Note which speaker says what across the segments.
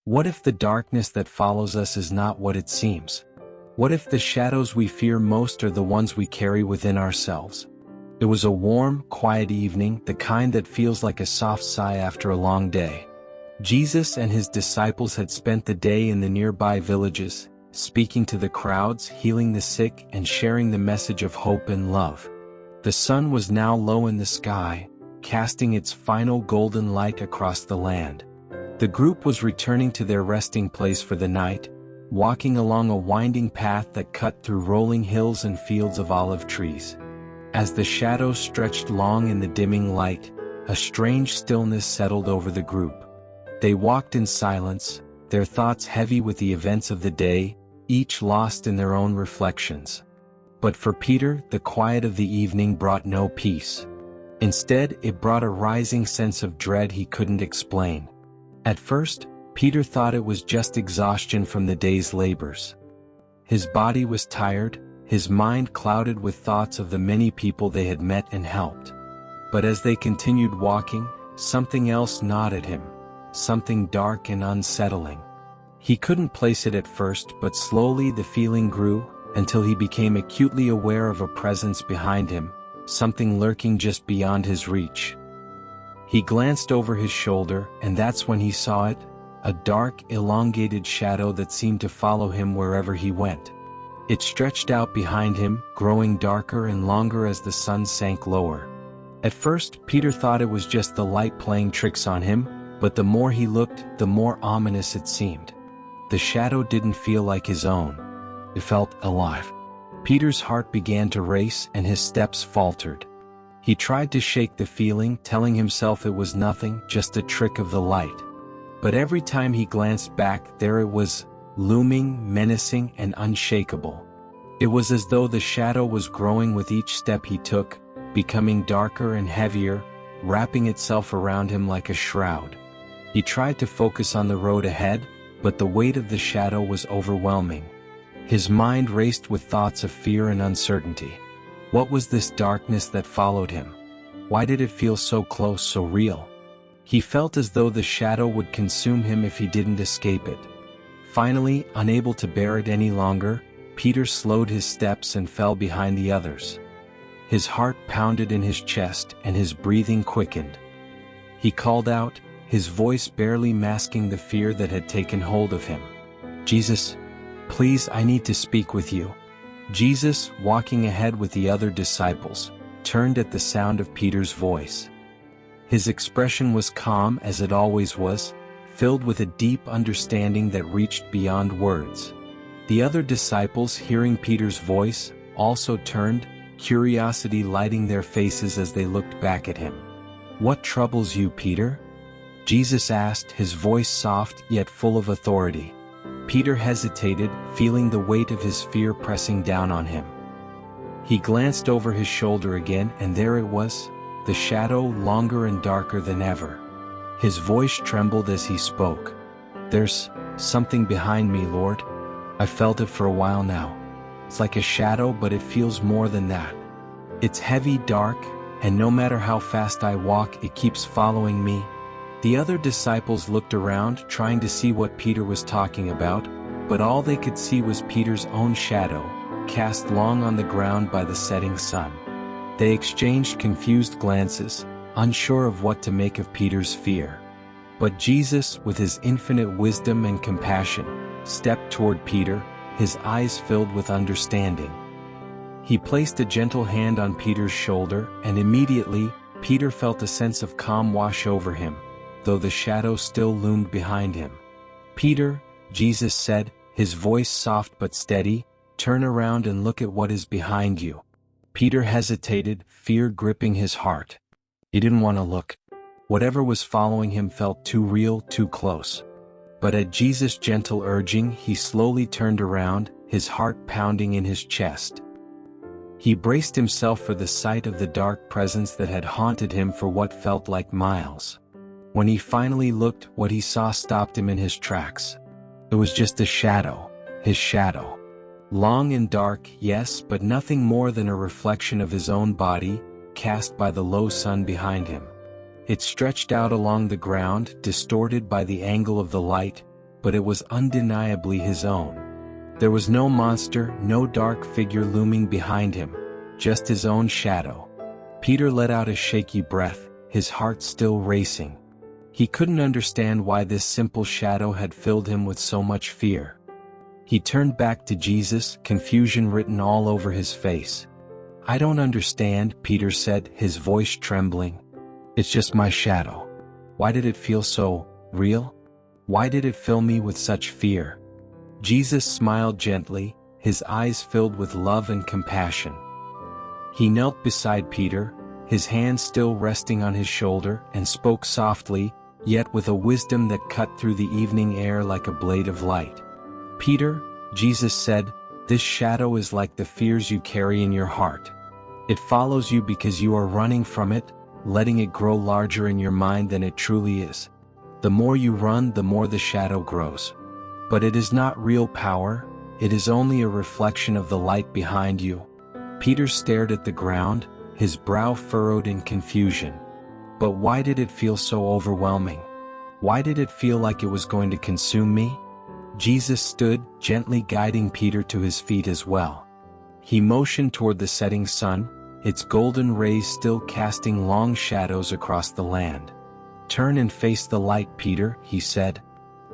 Speaker 1: What if the darkness that follows us is not what it seems? What if the shadows we fear most are the ones we carry within ourselves? It was a warm, quiet evening, the kind that feels like a soft sigh after a long day. Jesus and his disciples had spent the day in the nearby villages, speaking to the crowds, healing the sick, and sharing the message of hope and love. The sun was now low in the sky, casting its final golden light across the land. The group was returning to their resting place for the night, walking along a winding path that cut through rolling hills and fields of olive trees. As the shadows stretched long in the dimming light, a strange stillness settled over the group. They walked in silence, their thoughts heavy with the events of the day, each lost in their own reflections. But for Peter, the quiet of the evening brought no peace. Instead, it brought a rising sense of dread he couldn't explain. At first, Peter thought it was just exhaustion from the day's labors. His body was tired, his mind clouded with thoughts of the many people they had met and helped. But as they continued walking, something else gnawed at him, something dark and unsettling. He couldn't place it at first, but slowly the feeling grew, until he became acutely aware of a presence behind him, something lurking just beyond his reach. He glanced over his shoulder, and that's when he saw it, a dark, elongated shadow that seemed to follow him wherever he went. It stretched out behind him, growing darker and longer as the sun sank lower. At first, Peter thought it was just the light playing tricks on him, but the more he looked, the more ominous it seemed. The shadow didn't feel like his own. It felt alive. Peter's heart began to race and his steps faltered. He tried to shake the feeling, telling himself it was nothing, just a trick of the light. But every time he glanced back, there it was, looming, menacing, and unshakable. It was as though the shadow was growing with each step he took, becoming darker and heavier, wrapping itself around him like a shroud. He tried to focus on the road ahead, but the weight of the shadow was overwhelming. His mind raced with thoughts of fear and uncertainty. What was this darkness that followed him? Why did it feel so close, so real? He felt as though the shadow would consume him if he didn't escape it. Finally, unable to bear it any longer, Peter slowed his steps and fell behind the others. His heart pounded in his chest and his breathing quickened. He called out, his voice barely masking the fear that had taken hold of him. "Jesus, please, I need to speak with you." Jesus, walking ahead with the other disciples, turned at the sound of Peter's voice. His expression was calm as it always was, filled with a deep understanding that reached beyond words. The other disciples, hearing Peter's voice, also turned, curiosity lighting their faces as they looked back at him. "What troubles you, Peter?" Jesus asked, his voice soft yet full of authority. Peter hesitated, feeling the weight of his fear pressing down on him. He glanced over his shoulder again, and there it was, the shadow longer and darker than ever. His voice trembled as he spoke. "There's something behind me, Lord. I've felt it for a while now. It's like a shadow, but it feels more than that. It's heavy, dark, and no matter how fast I walk, it keeps following me." The other disciples looked around, trying to see what Peter was talking about, but all they could see was Peter's own shadow, cast long on the ground by the setting sun. They exchanged confused glances, unsure of what to make of Peter's fear. But Jesus, with his infinite wisdom and compassion, stepped toward Peter, his eyes filled with understanding. He placed a gentle hand on Peter's shoulder, and immediately, Peter felt a sense of calm wash over him, though the shadow still loomed behind him. "Peter," Jesus said, his voice soft but steady, "turn around and look at what is behind you." Peter hesitated, fear gripping his heart. He didn't want to look. Whatever was following him felt too real, too close. But at Jesus' gentle urging, he slowly turned around, his heart pounding in his chest. He braced himself for the sight of the dark presence that had haunted him for what felt like miles. When he finally looked, what he saw stopped him in his tracks. It was just a shadow, his shadow. Long and dark, yes, but nothing more than a reflection of his own body, cast by the low sun behind him. It stretched out along the ground, distorted by the angle of the light, but it was undeniably his own. There was no monster, no dark figure looming behind him, just his own shadow. Peter let out a shaky breath, his heart still racing. He couldn't understand why this simple shadow had filled him with so much fear. He turned back to Jesus, confusion written all over his face. "I don't understand," Peter said, his voice trembling. "It's just my shadow. Why did it feel so real? Why did it fill me with such fear?" Jesus smiled gently, his eyes filled with love and compassion. He knelt beside Peter, his hand still resting on his shoulder, and spoke softly, yet with a wisdom that cut through the evening air like a blade of light. "Peter," Jesus said, "this shadow is like the fears you carry in your heart. It follows you because you are running from it, letting it grow larger in your mind than it truly is. The more you run, the more the shadow grows. But it is not real power, it is only a reflection of the light behind you." Peter stared at the ground, his brow furrowed in confusion. But why did it feel so overwhelming? Why did it feel like it was going to consume me? Jesus stood, gently guiding Peter to his feet as well. He motioned toward the setting sun, its golden rays still casting long shadows across the land. "Turn and face the light, Peter," he said.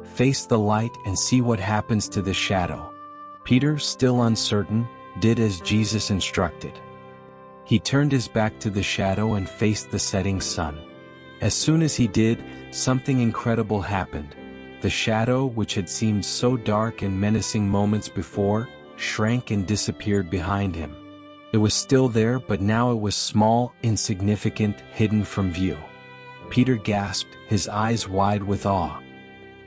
Speaker 1: "Face the light and see what happens to the shadow." Peter, still uncertain, did as Jesus instructed. He turned his back to the shadow and faced the setting sun. As soon as he did, something incredible happened. The shadow, which had seemed so dark and menacing moments before, shrank and disappeared behind him. It was still there, but now it was small, insignificant, hidden from view. Peter gasped, his eyes wide with awe.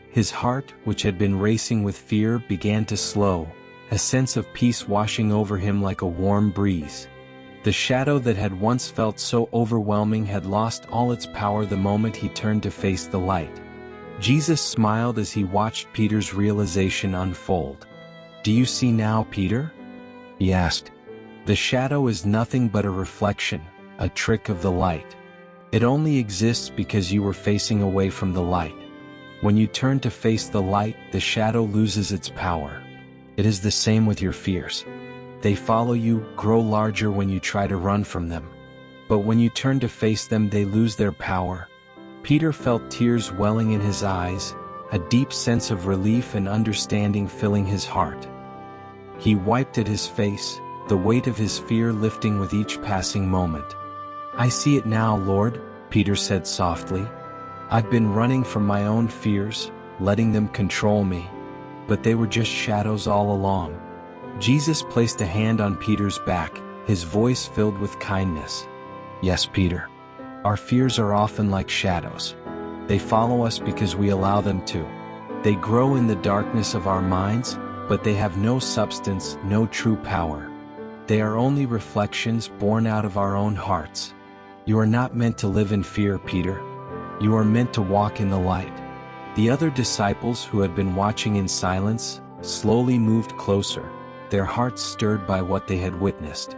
Speaker 1: His heart, which had been racing with fear, began to slow, a sense of peace washing over him like a warm breeze. The shadow that had once felt so overwhelming had lost all its power the moment he turned to face the light. Jesus smiled as he watched Peter's realization unfold. "Do you see now, Peter?" he asked. "The shadow is nothing but a reflection, a trick of the light. It only exists because you were facing away from the light. When you turn to face the light, the shadow loses its power. It is the same with your fears. They follow you, grow larger when you try to run from them. But when you turn to face them, they lose their power." Peter felt tears welling in his eyes, a deep sense of relief and understanding filling his heart. He wiped at his face, the weight of his fear lifting with each passing moment. "I see it now, Lord," Peter said softly. "I've been running from my own fears, letting them control me. But they were just shadows all along." Jesus placed a hand on Peter's back, his voice filled with kindness. "Yes, Peter. Our fears are often like shadows. They follow us because we allow them to. They grow in the darkness of our minds, but they have no substance, no true power. They are only reflections born out of our own hearts. You are not meant to live in fear, Peter. You are meant to walk in the light." The other disciples, who had been watching in silence, slowly moved closer, their hearts stirred by what they had witnessed.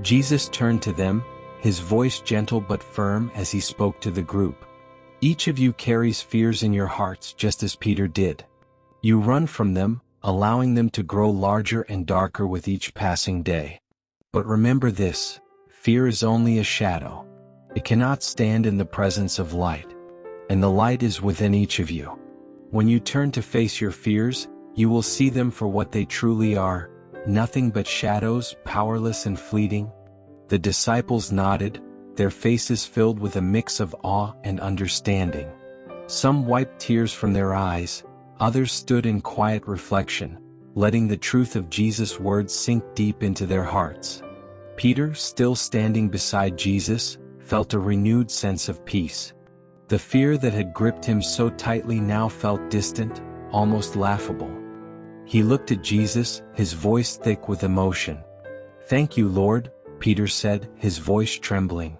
Speaker 1: Jesus turned to them, his voice gentle but firm as he spoke to the group. "Each of you carries fears in your hearts just as Peter did. You run from them, allowing them to grow larger and darker with each passing day. But remember this, fear is only a shadow. It cannot stand in the presence of light. And the light is within each of you. When you turn to face your fears, you will see them for what they truly are, nothing but shadows, powerless and fleeting." The disciples nodded, their faces filled with a mix of awe and understanding. Some wiped tears from their eyes, others stood in quiet reflection, letting the truth of Jesus' words sink deep into their hearts. Peter, still standing beside Jesus, felt a renewed sense of peace. The fear that had gripped him so tightly now felt distant, almost laughable. He looked at Jesus, his voice thick with emotion. "Thank you, Lord," Peter said, his voice trembling.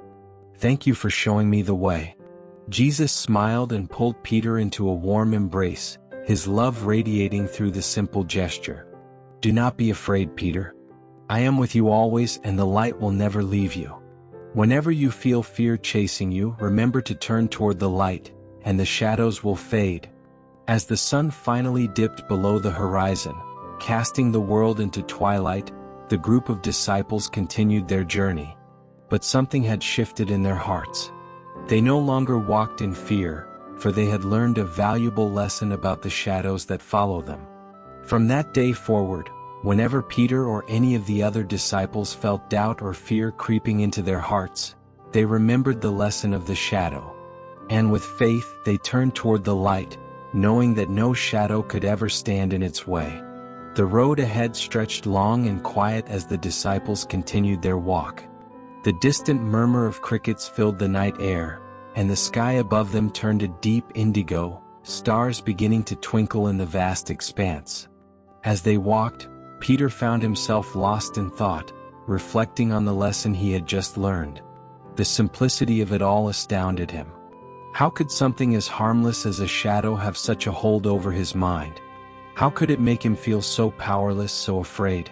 Speaker 1: "Thank you for showing me the way." Jesus smiled and pulled Peter into a warm embrace, his love radiating through the simple gesture. "Do not be afraid, Peter. I am with you always, and the light will never leave you. Whenever you feel fear chasing you, remember to turn toward the light, and the shadows will fade. As the sun finally dipped below the horizon, casting the world into twilight, the group of disciples continued their journey. But something had shifted in their hearts. They no longer walked in fear, for they had learned a valuable lesson about the shadows that follow them. From that day forward, whenever Peter or any of the other disciples felt doubt or fear creeping into their hearts, they remembered the lesson of the shadow. And with faith they turned toward the light, knowing that no shadow could ever stand in its way. The road ahead stretched long and quiet as the disciples continued their walk. The distant murmur of crickets filled the night air, and the sky above them turned a deep indigo, stars beginning to twinkle in the vast expanse. As they walked, Peter found himself lost in thought, reflecting on the lesson he had just learned. The simplicity of it all astounded him. How could something as harmless as a shadow have such a hold over his mind? How could it make him feel so powerless, so afraid?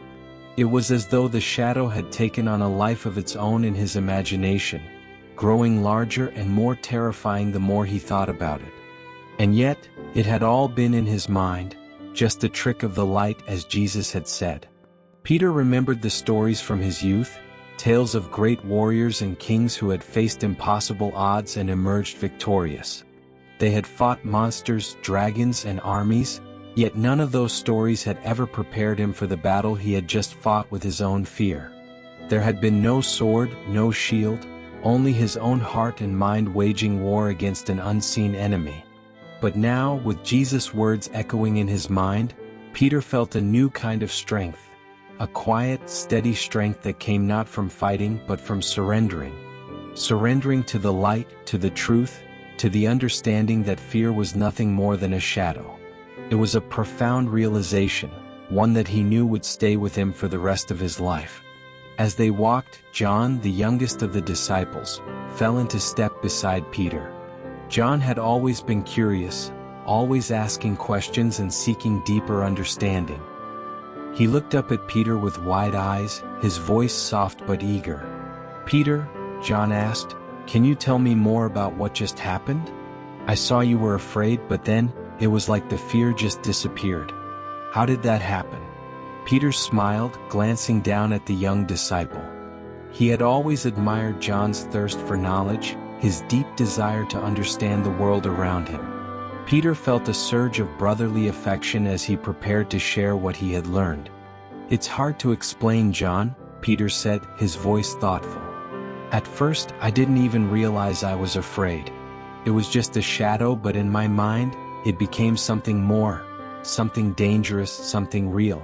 Speaker 1: It was as though the shadow had taken on a life of its own in his imagination, growing larger and more terrifying the more he thought about it. And yet, it had all been in his mind, just a trick of the light, as Jesus had said. Peter remembered the stories from his youth, tales of great warriors and kings who had faced impossible odds and emerged victorious. They had fought monsters, dragons, and armies, yet none of those stories had ever prepared him for the battle he had just fought with his own fear. There had been no sword, no shield, only his own heart and mind waging war against an unseen enemy. But now, with Jesus' words echoing in his mind, Peter felt a new kind of strength, a quiet, steady strength that came not from fighting but from surrendering. Surrendering to the light, to the truth, to the understanding that fear was nothing more than a shadow. It was a profound realization, one that he knew would stay with him for the rest of his life. As they walked, John, the youngest of the disciples, fell into step beside Peter. John had always been curious, always asking questions and seeking deeper understanding. He looked up at Peter with wide eyes, his voice soft but eager. "Peter," John asked, "can you tell me more about what just happened? I saw you were afraid, but then, it was like the fear just disappeared. How did that happen?" Peter smiled, glancing down at the young disciple. He had always admired John's thirst for knowledge, his deep desire to understand the world around him. Peter felt a surge of brotherly affection as he prepared to share what he had learned. "It's hard to explain, John," Peter said, his voice thoughtful. "At first, I didn't even realize I was afraid. It was just a shadow, but in my mind, it became something more, something dangerous, something real.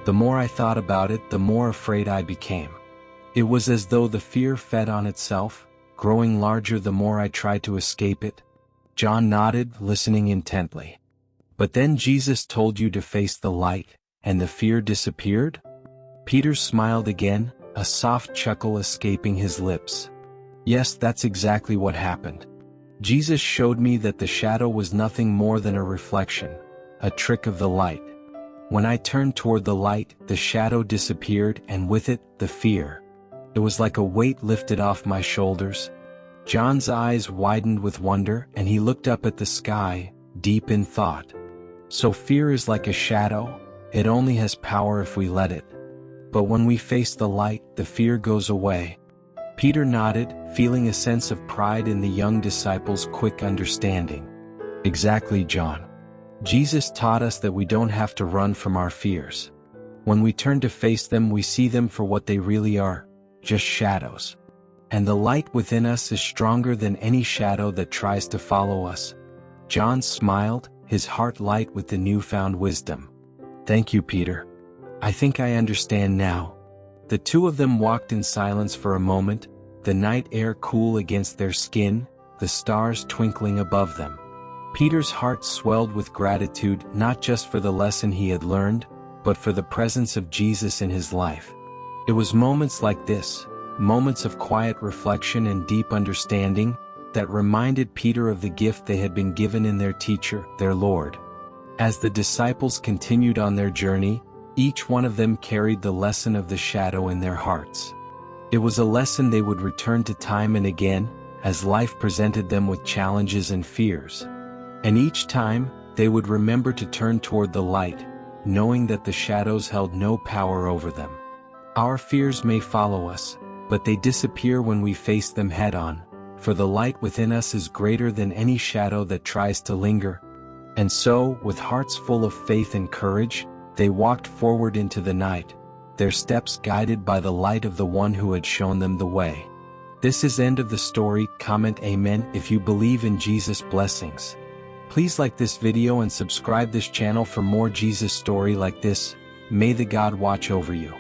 Speaker 1: The more I thought about it, the more afraid I became. It was as though the fear fed on itself, growing larger the more I tried to escape it." John nodded, listening intently. "But then Jesus told you to face the light, and the fear disappeared?" Peter smiled again, a soft chuckle escaping his lips. "Yes, that's exactly what happened. Jesus showed me that the shadow was nothing more than a reflection, a trick of the light. When I turned toward the light, the shadow disappeared, and with it, the fear. It was like a weight lifted off my shoulders." John's eyes widened with wonder, and he looked up at the sky, deep in thought. "So fear is like a shadow, it only has power if we let it. But when we face the light, the fear goes away." Peter nodded, feeling a sense of pride in the young disciple's quick understanding. "Exactly, John. Jesus taught us that we don't have to run from our fears. When we turn to face them, we see them for what they really are, just shadows. And the light within us is stronger than any shadow that tries to follow us." John smiled, his heart light with the newfound wisdom. "Thank you, Peter. I think I understand now." The two of them walked in silence for a moment, the night air cool against their skin, the stars twinkling above them. Peter's heart swelled with gratitude, not just for the lesson he had learned, but for the presence of Jesus in his life. It was moments like this, moments of quiet reflection and deep understanding, that reminded Peter of the gift they had been given in their teacher, their Lord. As the disciples continued on their journey, each one of them carried the lesson of the shadow in their hearts. It was a lesson they would return to time and again, as life presented them with challenges and fears. And each time, They would remember to turn toward the light, knowing that the shadows held no power over them. Our fears may follow us, but they disappear when we face them head-on, for the light within us is greater than any shadow that tries to linger. And so, with hearts full of faith and courage, they walked forward into the night, their steps guided by the light of the one who had shown them the way. This is end of the story. Comment Amen if you believe in Jesus' blessings. Please like this video and subscribe this channel for more Jesus story like this. May the God watch over you.